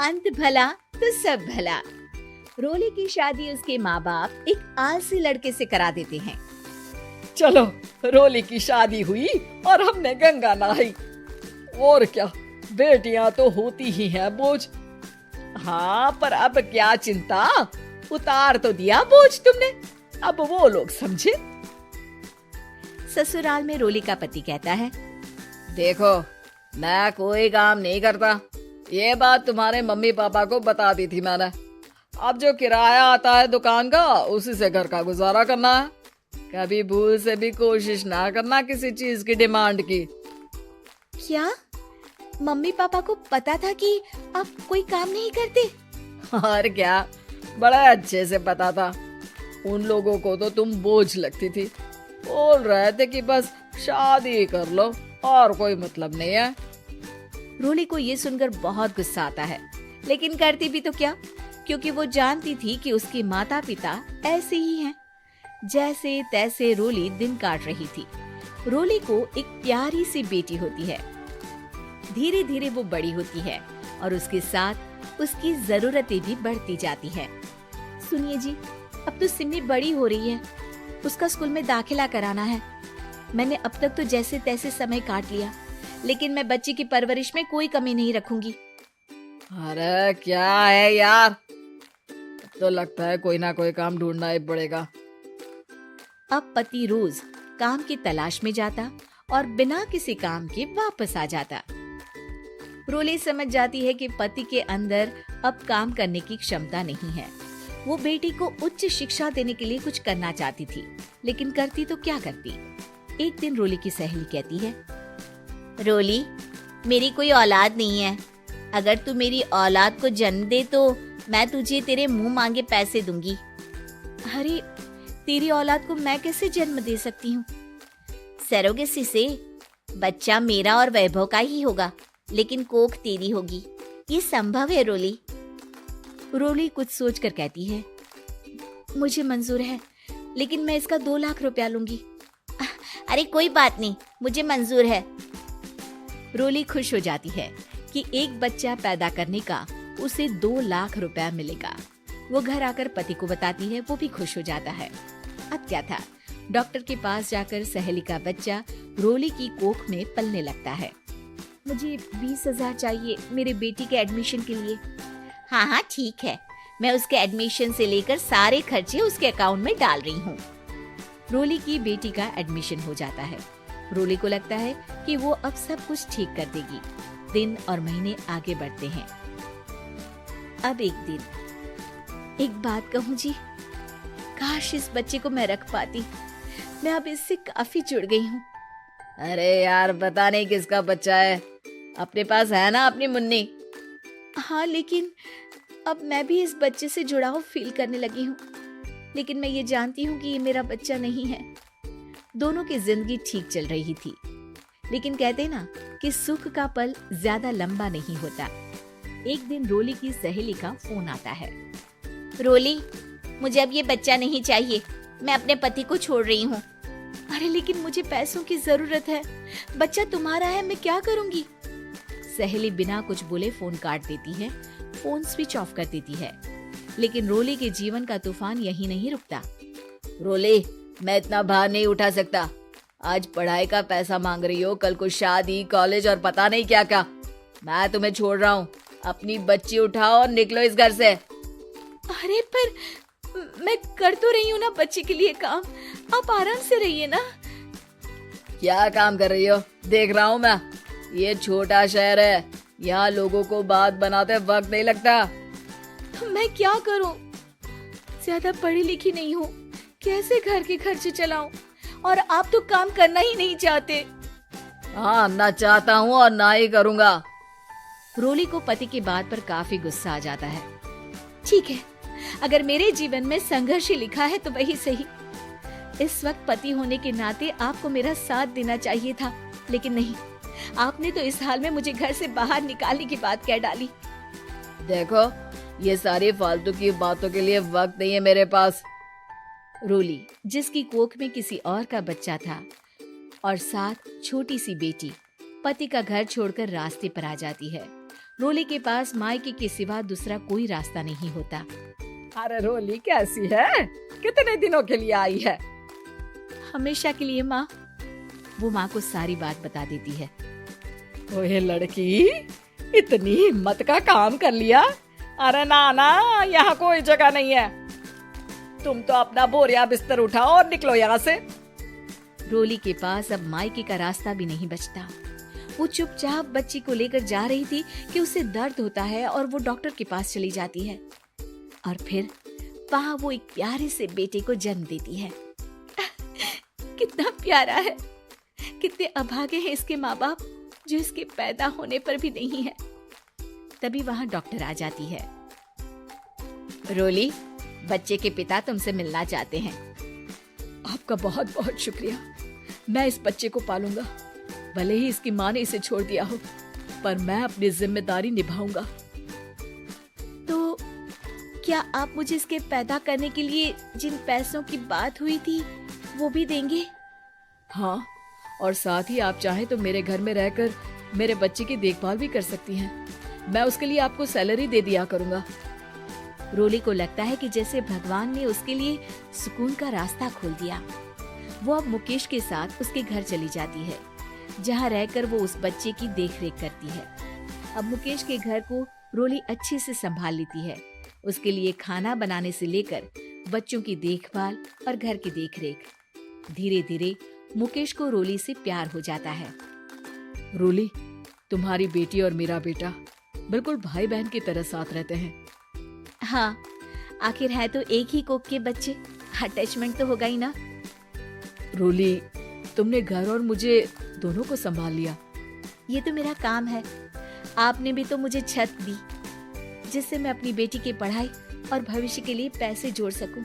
अंत भला तो सब भला। रोली की शादी उसके माँ बाप एक आलसी लड़के से करा देते हैं। चलो, रोली की शादी हुई और हमने गंगा नहाई। और क्या, बेटियां तो होती ही हैं बोझ। हाँ, पर अब क्या चिंता, उतार तो दिया बोझ तुमने, अब वो लोग समझे। ससुराल में रोली का पति कहता है, देखो, मैं कोई काम नहीं करता, ये बात तुम्हारे मम्मी पापा को बता दी थी मैंने। अब जो किराया आता है दुकान का, उसी से घर का गुजारा करना है। कभी भूल से भी कोशिश ना करना किसी चीज की डिमांड की। क्या मम्मी पापा को पता था कि आप कोई काम नहीं करते? और क्या, बड़ा अच्छे से पता था। उन लोगों को तो तुम बोझ लगती थी, बोल रहे थे कि बस शादी कर लो और कोई मतलब नहीं है। रोली को ये सुनकर बहुत गुस्सा आता है, लेकिन करती भी तो क्या, क्योंकि वो जानती थी कि उसके माता पिता ऐसे ही हैं। जैसे तैसे रोली दिन काट रही थी। रोली को एक प्यारी सी बेटी होती है। धीरे धीरे वो बड़ी होती है और उसके साथ उसकी जरूरतें भी बढ़ती जाती है। सुनिए जी, अब तो सिमी बड़ी हो रही है, उसका स्कूल में दाखिला कराना है। मैंने अब तक तो जैसे तैसे समय काट लिया, लेकिन मैं बच्ची की परवरिश में कोई कमी नहीं रखूंगी। अरे क्या है यार, तो लगता है कोई ना कोई काम ढूंढना ही पड़ेगा। अब पति रोज काम की तलाश में जाता और बिना किसी काम के वापस आ जाता। रोली समझ जाती है कि पति के अंदर अब काम करने की क्षमता नहीं है। वो बेटी को उच्च शिक्षा देने के लिए कुछ करना चाहती थी, लेकिन करती तो क्या करती। एक दिन रोली की सहेली कहती है, रोली, मेरी कोई औलाद नहीं है। अगर तू मेरी औलाद को जन्म दे तो मैं तुझे तेरे मुंह मांगे पैसे दूंगी। अरे, तेरी औलाद को मैं कैसे जन्म दे सकती हूँ? सरोगेसी से बच्चा मेरा और वैभव का ही होगा, लेकिन कोख तेरी होगी। ये संभव है रोली। रोली कुछ सोचकर कहती है, मुझे मंजूर है, लेकिन मैं इसका 2 लाख रुपया लूंगी। अरे कोई बात नहीं, मुझे मंजूर है। रोली खुश हो जाती है कि एक बच्चा पैदा करने का उसे 2 लाख रुपया मिलेगा। वो घर आकर पति को बताती है, वो भी खुश हो जाता है। अब क्या था, डॉक्टर के पास जाकर सहेली का बच्चा रोली की कोख में पलने लगता है। मुझे 20,000 चाहिए मेरे बेटी के एडमिशन के लिए। हाँ हाँ ठीक है, मैं उसके एडमिशन से लेकर सारे खर्चे उसके अकाउंट में डाल रही हूँ। रोली की बेटी का एडमिशन हो जाता है। रोली को लगता है कि वो अब सब कुछ ठीक कर देगी। दिन और महीने आगे बढ़ते हैं। अब एक दिन, एक बात कहूँ जी, काश इस बच्चे को मैं रख पाती। मैं अब इससे काफी जुड़ गई हूँ। अरे यार, पता नहीं किसका बच्चा है, अपने पास है ना अपनी मुन्नी। हाँ, लेकिन अब मैं भी इस बच्चे से जुड़ाव फील करने लगी हूँ, लेकिन मैं ये जानती हूँ कि ये मेरा बच्चा नहीं है। दोनों की जिंदगी ठीक चल रही थी, लेकिन कहते ना कि सुख का पल ज्यादा लंबा नहीं होता। एक दिन रोली की सहेली का फोन आता है। रोली, मुझे अब ये बच्चा नहीं चाहिए, मैं अपने पति को छोड़ रही हूँ। अरे लेकिन मुझे पैसों की जरूरत है, बच्चा तुम्हारा है, मैं क्या करूँगी? सहेली बिना कुछ बोले फोन काट देती है, फोन स्विच ऑफ कर देती है। लेकिन रोली के जीवन का तूफान यही नहीं रुकता। रोली, मैं इतना भार नहीं उठा सकता। आज पढ़ाई का पैसा मांग रही हो, कल को शादी, कॉलेज और पता नहीं क्या क्या। मैं तुम्हें छोड़ रहा हूँ, अपनी बच्ची उठाओ और निकलो इस घर से। अरे पर मैं कर तो रही हूँ ना बच्चे के लिए काम, आप आराम से रहिए ना। क्या काम कर रही हो, देख रहा हूँ मैं। ये छोटा शहर है, यहाँ लोगों को बात बनाते वक्त नहीं लगता। तो मैं क्या करूँ, ज्यादा पढ़ी लिखी नहीं हूँ, कैसे घर के खर्चे चलाऊं? और आप तो काम करना ही नहीं चाहते। हाँ, ना चाहता हूँ और ना ही करूँगा। रोली को पति की बात पर काफी गुस्सा आ जाता है। ठीक है, अगर मेरे जीवन में संघर्ष ही लिखा है तो वही सही। इस वक्त पति होने के नाते आपको मेरा साथ देना चाहिए था, लेकिन नहीं, आपने तो इस हाल में मुझे घर से बाहर निकालने की बात कह डाली। देखो, ये सारी फालतू की बातों के लिए वक्त नहीं है मेरे पास। रोली, जिसकी कोख में किसी और का बच्चा था और साथ छोटी सी बेटी, पति का घर छोड़कर रास्ते पर आ जाती है। रोली के पास मायके के सिवा दूसरा कोई रास्ता नहीं होता। अरे रोली कैसी है? कितने दिनों के लिए आई है? हमेशा के लिए माँ। वो माँ को सारी बात बता देती है। ओए लड़की, इतनी हिम्मत का काम कर लिया। अरे ना, यहाँ कोई जगह नहीं है। तुम तो अपना बोरिया बिस्तर उठाओ और निकलो यहाँ से। रोली के पास अब मायके का रास्ता भी नहीं बचता। वो चुपचाप बच्ची को लेकर जा रही थी कि उसे दर्द होता है और वो डॉक्टर के पास चली जाती है और फिर वहां वो एक प्यारे से बेटे को जन्म देती है। कितना प्यारा है, कितने अभागे हैं इसके माँ बाप जो इसके पैदा होने पर भी नहीं है। तभी वहां डॉक्टर आ जाती है। रोली, बच्चे के पिता तुमसे मिलना चाहते हैं। आपका बहुत बहुत शुक्रिया। मैं इस बच्चे को पालूंगा, भले ही इसकी माँ ने इसे छोड़ दिया हो, पर मैं अपनी जिम्मेदारी निभाऊंगा। तो क्या आप मुझे इसके पैदा करने के लिए जिन पैसों की बात हुई थी वो भी देंगे? हाँ, और साथ ही आप चाहें तो मेरे घर में रहकर मेरे बच्चे की देखभाल भी कर सकती हैं। मैं उसके लिए आपको सैलरी दे दिया करूंगा। रोली को लगता है कि जैसे भगवान ने उसके लिए सुकून का रास्ता खोल दिया। वो अब मुकेश के साथ उसके घर चली जाती है, जहाँ रहकर वो उस बच्चे की देखरेख करती है। अब मुकेश के घर को रोली अच्छे से संभाल लेती है। उसके लिए खाना बनाने से लेकर बच्चों की देखभाल और घर की देखरेख। धीरे धीरे मुकेश को रोली से प्यार हो जाता है। रोली, तुम्हारी बेटी और मेरा बेटा बिल्कुल भाई बहन की तरह साथ रहते हैं। हाँ, आखिर है तो एक ही कोख के बच्चे, अटैचमेंट तो होगा ही ना। रोली, तुमने घर और मुझे दोनों को संभाल लिया। ये तो मेरा काम है। आपने भी तो मुझे छत दी जिससे मैं अपनी बेटी की पढ़ाई और भविष्य के लिए पैसे जोड़ सकूं।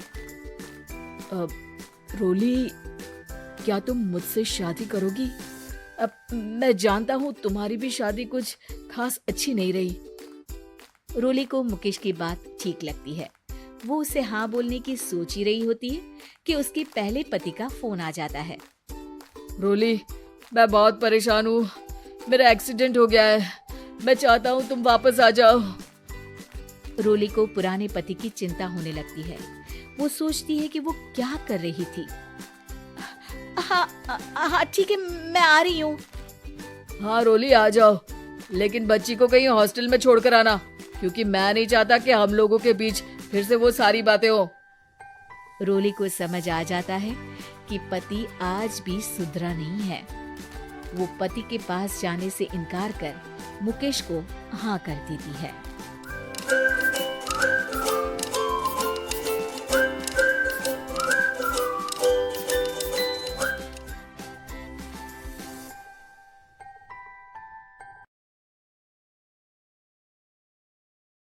रोली, क्या तुम मुझसे शादी करोगी? अब मैं जानता हूँ तुम्हारी भी शादी कुछ खास अच्छी नहीं रही। रोली को मुकेश की बात ठीक लगती है। वो उसे हाँ बोलने की सोच ही रही होती है कि उसके पहले पति का फोन आ जाता है। रोली, मैं बहुत परेशान हूँ। मेरा एक्सीडेंट हो गया है। मैं चाहता हूँ तुम वापस आ जाओ। रोली को पुराने पति की चिंता होने लगती है। वो सोचती है कि वो क्या कर रही थी। हाँ ठीक है, मैं आ रही हूँ। हाँ रोली, आ जाओ, लेकिन बच्ची को कहीं हॉस्टल में छोड़कर आना, क्योंकि मैं नहीं चाहता कि हम लोगों के बीच फिर से वो सारी बातें हो। रोली को समझ आ जाता है कि पति आज भी सुधरा नहीं है। वो पति के पास जाने से इनकार कर मुकेश को हाँ कर देती है।